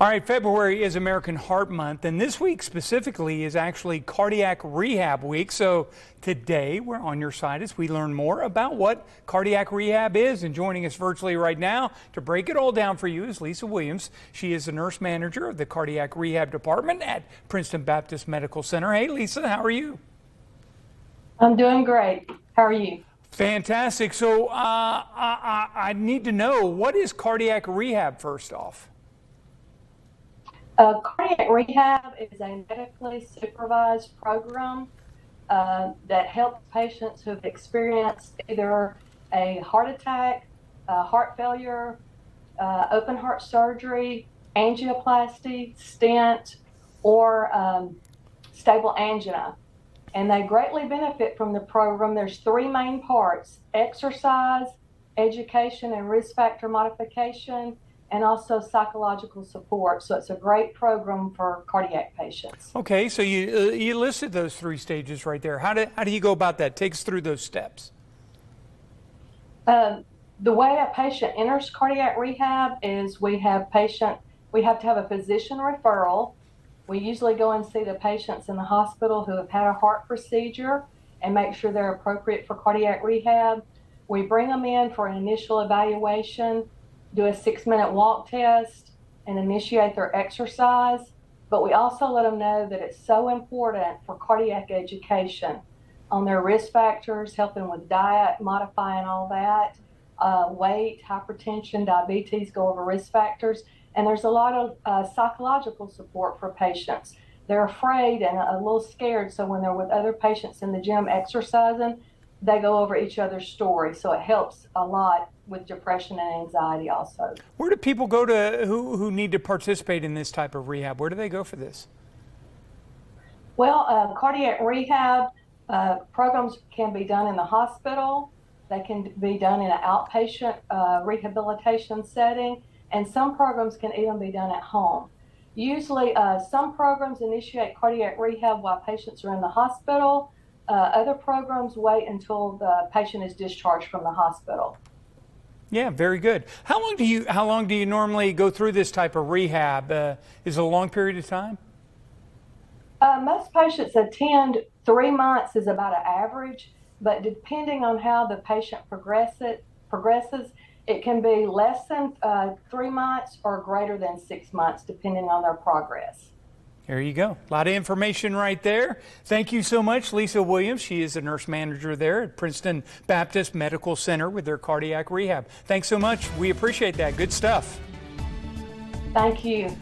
All right, February is American Heart Month, and this week specifically is actually Cardiac Rehab Week. So today we're on your side as we learn more about what cardiac rehab is. And joining us virtually right now to break it all down for you is Lisa Williams. She is the nurse manager of the Cardiac Rehab Department at Princeton Baptist Medical Center. Hey, Lisa, how are you? I'm doing great. How are you? Fantastic. So I need to know, what is cardiac rehab first off? Cardiac rehab is a medically supervised program that helps patients who have experienced either a heart attack, heart failure, open heart surgery, angioplasty, stent, or stable angina. And they greatly benefit from the program. There's three main parts: exercise, education and risk factor modification, and also psychological support. So it's a great program for cardiac patients. Okay, so you listed those three stages right there. How do you go about that? Take us through those steps. The way a patient enters cardiac rehab is we have to have a physician referral. We usually go and see the patients in the hospital who have had a heart procedure and make sure they're appropriate for cardiac rehab. We bring them in for an initial evaluation, do a 6-minute walk test, and initiate their exercise. But we also let them know that it's so important for cardiac education on their risk factors, helping with diet, modifying all that, weight, hypertension, diabetes, go over risk factors. And there's a lot of psychological support for patients. They're afraid and a little scared, so when they're with other patients in the gym exercising, they go over each other's story. So it helps a lot with depression and anxiety also. Where do people go to who need to participate in this type of rehab? Where do they go for this? Well, cardiac rehab programs can be done in the hospital. They can be done in an outpatient rehabilitation setting, and some programs can even be done at home. Usually, some programs initiate cardiac rehab while patients are in the hospital. Other programs wait until the patient is discharged from the hospital. Yeah, very good. How long do you normally go through this type of rehab? Is it a long period of time? Most patients attend 3 months is about an average, but depending on how the patient progresses, it can be less than 3 months or greater than 6 months, depending on their progress. There you go. A lot of information right there. Thank you so much, Lisa Williams. She is the nurse manager there at Princeton Baptist Medical Center with their cardiac rehab. Thanks so much. We appreciate that. Good stuff. Thank you.